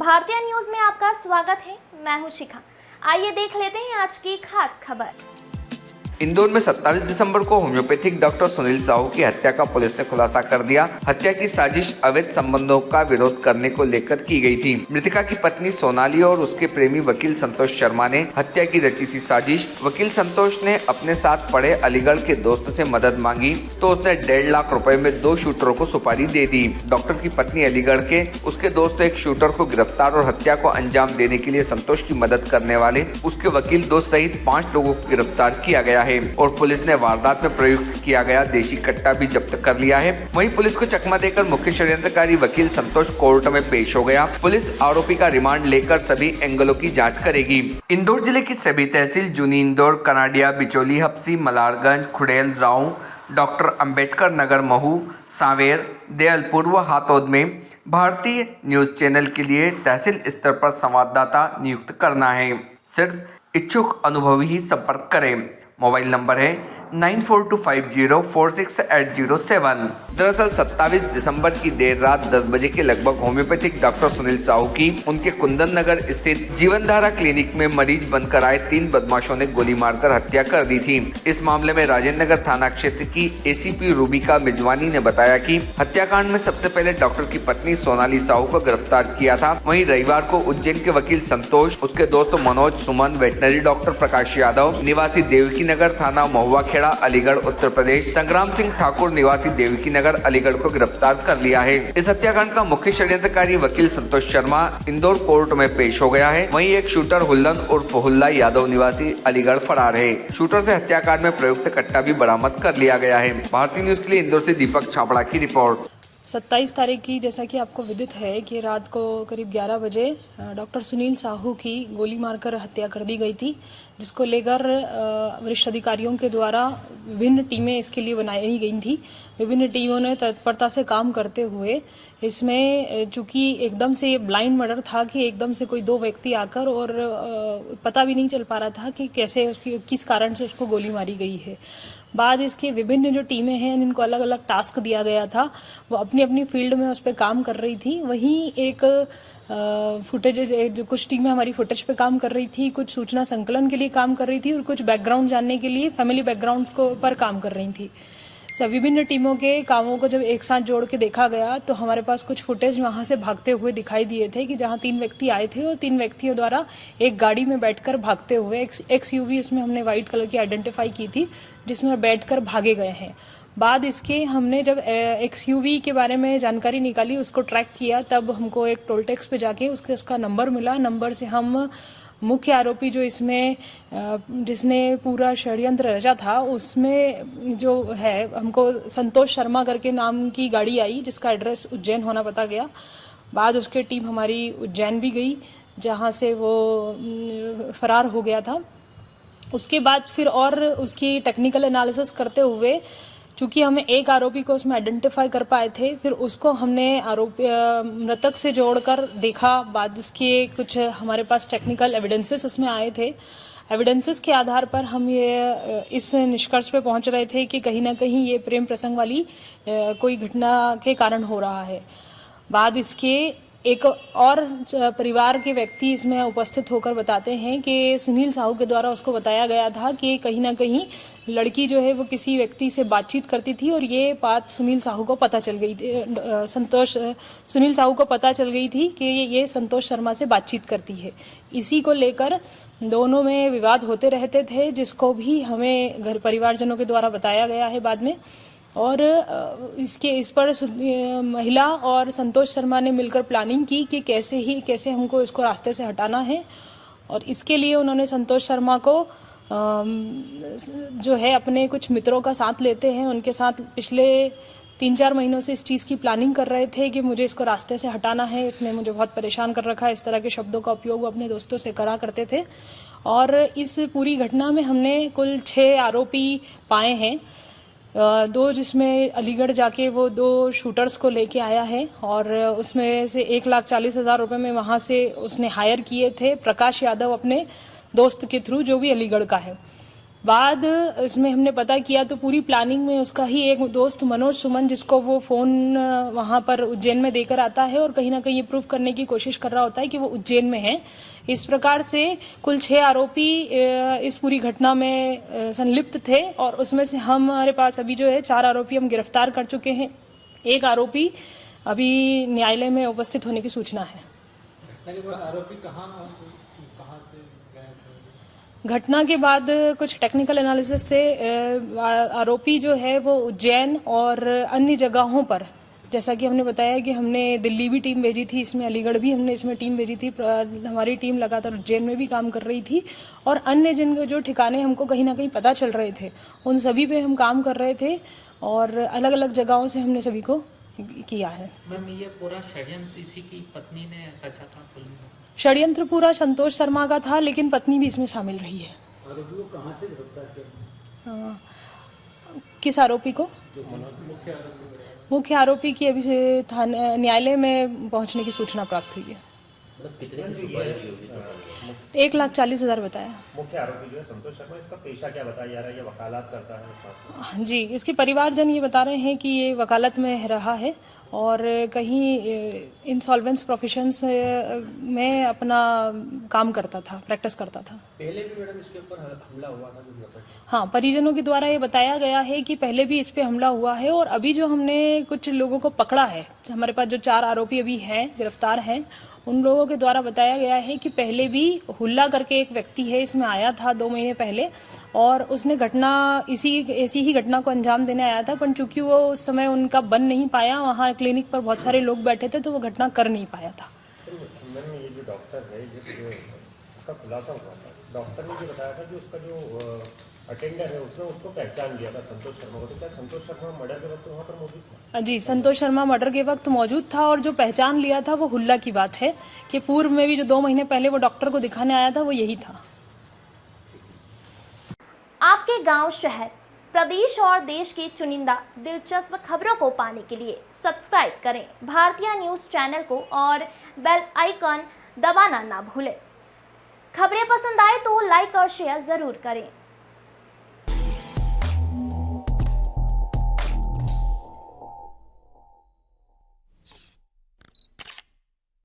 भारतीय न्यूज में आपका स्वागत है। मैं हूं शिखा। आइए देख लेते हैं आज की खास खबर। इंदौर में 27 दिसंबर को होम्योपैथिक डॉक्टर सुनील साहू की हत्या का पुलिस ने खुलासा कर दिया। हत्या की साजिश अवैध संबंधों का विरोध करने को लेकर की गई थी। मृतका की पत्नी सोनाली और उसके प्रेमी वकील संतोष शर्मा ने हत्या की रची थी साजिश। वकील संतोष ने अपने साथ पढ़े अलीगढ़ के दोस्त से मदद मांगी तो उसने 1.5 लाख रुपए में 2 शूटरों को सुपारी दे दी। डॉक्टर की पत्नी अलीगढ़ के उसके दोस्त एक शूटर को गिरफ्तार और हत्या को अंजाम देने के लिए संतोष की मदद करने वाले उसके वकील दोस्त सहित 5 लोगों को गिरफ्तार किया गया है और पुलिस ने वारदात में प्रयुक्त किया गया देशी कट्टा भी जब्त कर लिया है। वहीं पुलिस को चकमा देकर मुख्य षड्यंत्रकारी वकील संतोष कोर्ट में पेश हो गया। पुलिस आरोपी का रिमांड लेकर सभी एंगलों की जांच करेगी। इंदौर जिले की सभी तहसील जूनी इंदौर, कनाडिया, बिचौली, हप्सी, मलारगंज, खुड़ैल, राऊ, डॉक्टर अंबेडकर नगर, महू, सांवेर, दयालपुर व हातौद में भारतीय न्यूज चैनल के लिए तहसील स्तर पर संवाददाता नियुक्त करना है। सिर्फ इच्छुक अनुभवी ही संपर्क करें। मोबाइल नंबर है 9425046807। दरअसल 27 दिसंबर की देर रात 10 बजे के लगभग होम्योपैथिक डॉक्टर सुनील साहू की उनके कुंदन नगर स्थित जीवनधारा क्लिनिक में मरीज बनकर आए 3 बदमाशों ने गोली मारकर हत्या कर दी थी। इस मामले में राजेंद्र नगर थाना क्षेत्र की एसीपी रूबिका मिजवानी ने बताया कि हत्याकांड में सबसे पहले डॉक्टर की पत्नी सोनाली साहू को गिरफ्तार किया था। वहीं रविवार को उज्जैन के वकील संतोष, उसके दोस्त मनोज, सुमन, वेटनरी डॉक्टर प्रकाश यादव निवासी देवकी नगर थाना महुआ खेड़ा अलीगढ़ उत्तर प्रदेश, संग्राम सिंह ठाकुर निवासी देवकी नगर अलीगढ़ को गिरफ्तार कर लिया है। इस हत्याकांड का मुख्य षड्यंत्रकारी वकील संतोष शर्मा इंदौर कोर्ट में पेश हो गया है। वहीं एक शूटर हुल्लन उर्फ हुल्ला यादव निवासी अलीगढ़ फरार है। शूटर से हत्याकांड में प्रयुक्त कट्टा भी बरामद कर लिया गया है। भारतीय न्यूज के लिए इंदौर से दीपक छाबड़ा की रिपोर्ट। 27 तारीख की, जैसा कि आपको विदित है कि रात को करीब 11 बजे डॉक्टर सुनील साहू की गोली मारकर हत्या कर दी गई थी, जिसको लेकर वरिष्ठ अधिकारियों के द्वारा विभिन्न टीमें इसके लिए बनाई गई थी। विभिन्न टीमों ने तत्परता से काम करते हुए इसमें, चूँकि एकदम से ब्लाइंड मर्डर था कि एकदम से कोई 2 व्यक्ति आकर और पता भी नहीं चल पा रहा था कि कैसे उसकी किस कारण से उसको गोली मारी गई है। बाद इसके विभिन्न जो टीमें हैं जिनको अलग अलग टास्क दिया गया था, वो अपनी अपनी फील्ड में उस पर काम कर रही थी। वहीं एक फुटेज, जो कुछ टीमें हमारी फुटेज पे काम कर रही थी, कुछ सूचना संकलन के लिए काम कर रही थी और कुछ बैकग्राउंड जानने के लिए फैमिली बैकग्राउंड्स को पर काम कर रही थी। विभिन्न टीमों के कामों को जब एक साथ जोड़ के देखा गया तो हमारे पास कुछ फुटेज वहां से भागते हुए दिखाई दिए थे कि जहां 3 व्यक्ति आए थे और 3 व्यक्तियों द्वारा एक गाड़ी में बैठकर भागते हुए, एक्सयूवी इसमें हमने व्हाइट कलर की आइडेंटिफाई की थी, जिसमें बैठकर भागे गए हैं। बाद इसके हमने जब एक्सयूवी के बारे में जानकारी निकाली, उसको ट्रैक किया, तब हमको एक टोल टैक्स पे जाके उसका नंबर मिला। नंबर से हम मुख्य आरोपी जो इसमें जिसने पूरा षड्यंत्र रचा था, उसमें जो है हमको संतोष शर्मा करके नाम की गाड़ी आई, जिसका एड्रेस उज्जैन होना पता गया। बाद उसके टीम हमारी उज्जैन भी गई, जहां से वो फरार हो गया था। उसके बाद फिर और उसकी टेक्निकल एनालिसिस करते हुए, चूँकि हमें एक आरोपी को उसमें आइडेंटिफाई कर पाए थे, फिर उसको हमने आरोपी मृतक से जोड़कर देखा। बाद उसके कुछ हमारे पास टेक्निकल एविडेंसेस उसमें आए थे। एविडेंसेस के आधार पर हम ये इस निष्कर्ष पे पहुंच रहे थे कि कहीं ना कहीं ये प्रेम प्रसंग वाली कोई घटना के कारण हो रहा है। बाद इसके एक और परिवार के व्यक्ति इसमें उपस्थित होकर बताते हैं कि सुनील साहू के द्वारा उसको बताया गया था कि कहीं ना कहीं लड़की जो है वो किसी व्यक्ति से बातचीत करती थी और ये बात सुनील साहू को पता चल गई थी। सुनील साहू को पता चल गई थी कि ये संतोष शर्मा से बातचीत करती है। इसी को लेकर दोनों में विवाद होते रहते थे, जिसको भी हमें घर परिवारजनों के द्वारा बताया गया है बाद में। और इस पर महिला और संतोष शर्मा ने मिलकर प्लानिंग की कि कैसे हमको इसको रास्ते से हटाना है। और इसके लिए उन्होंने संतोष शर्मा को जो है अपने कुछ मित्रों का साथ लेते हैं, उनके साथ पिछले 3-4 महीनों से इस चीज़ की प्लानिंग कर रहे थे कि मुझे इसको रास्ते से हटाना है, इसने मुझे बहुत परेशान कर रखा है। इस तरह के शब्दों का उपयोग वो अपने दोस्तों से करा करते थे। और इस पूरी घटना में हमने कुल 6 आरोपी पाए हैं। 2 जिसमें अलीगढ़ जाके वो 2 शूटर्स को लेके आया है और उसमें से 1,40,000 रुपये में वहाँ से उसने हायर किए थे प्रकाश यादव अपने दोस्त के थ्रू, जो भी अलीगढ़ का है। बाद इसमें हमने पता किया तो पूरी प्लानिंग में उसका ही एक दोस्त मनोज सुमन, जिसको वो फ़ोन वहाँ पर उज्जैन में देकर आता है और कहीं ना कहीं ये प्रूव करने की कोशिश कर रहा होता है कि वो उज्जैन में है। इस प्रकार से कुल 6 आरोपी इस पूरी घटना में संलिप्त थे और उसमें से हमारे पास अभी जो है 4 आरोपी हम गिरफ्तार कर चुके हैं। एक आरोपी अभी न्यायालय में उपस्थित होने की सूचना है। आरोपी कहाँ से गए थे? घटना के बाद कुछ टेक्निकल एनालिसिस से आरोपी जो है वो उज्जैन और अन्य जगहों पर, जैसा कि हमने बताया कि हमने दिल्ली भी टीम भेजी थी, इसमें अलीगढ़ भी हमने इसमें टीम भेजी थी। हमारी टीम लगातार उज्जैन में भी काम कर रही थी और अन्य जिन जो ठिकाने हमको कहीं ना कहीं पता चल रहे थे उन सभी पे हम काम कर रहे थे और अलग अलग जगहों से हमने सभी को किया है। मैम, ये पूरा षड्यंत्र इसी की पत्नी ने रचा था? षड्यंत्र पूरा संतोष शर्मा का था, लेकिन पत्नी भी इसमें शामिल रही है। आरोपी को कहाँ से गिरफ्तार किया? किस आरोपी को? मुख्य आरोपी की अभी थाने न्यायालय में पहुंचने की सूचना प्राप्त हुई है। कितने की सुपारी होगी? 1,40,000 बताया। मुख्य आरोपी जो है संतोष शर्मा, इसका पेशा क्या बताया जा रहा है? ये वकालत करता है साथ में? हाँ जी, इसके परिवारजन ये बता रहे हैं कि ये वकालत में रहा है और कहीं इंसॉल्वेंस प्रोफेशंस में अपना काम करता था, प्रैक्टिस करता था। पहले भी मैडम इसके ऊपर हमला हुआ था? हाँ, परिजनों के द्वारा ये बताया गया है कि पहले भी इस पे हमला हुआ है और अभी जो हमने कुछ लोगों को पकड़ा है, हमारे पास जो 4 आरोपी अभी हैं, गिरफ्तार हैं, उन लोगों के द्वारा बताया गया है कि पहले भी हुल्ला करके एक व्यक्ति है, इसमें आया था 2 महीने पहले और उसने ऐसी ही घटना को अंजाम देने आया था, पर चूंकि वो उस समय उनका बन नहीं पाया, वहाँ क्लिनिक पर बहुत सारे लोग बैठे थे तो वो घटना कर नहीं पाया था। ये जो डॉक्टर है, इसका खुलासा हुआ था, डॉक्टर ने जो बताया था कि उसका जो अटेंडर है उसने उसको पहचान लिया था संतोष शर्मा को, तो क्या संतोष शर्मा मर्डर के वक्त वहाँ पर मौजूद था? जी, संतोष शर्मा मर्डर के वक्त मौजूद था और जो पहचान लिया था वो हुल्ला की बात है कि पूर्व में भी जो 2 महीने पहले वो डॉक्टर को दिखाने आया था वो यही था। आपके गांव, शहर, प्रदेश और देश की चुनिंदा दिलचस्प खबरों को पाने के लिए सब्सक्राइब करें भारतीय न्यूज़ चैनल को और बेल आइकन दबाना ना भूलें। खबरें पसंद आए तो लाइक और शेयर ज़रूर करें।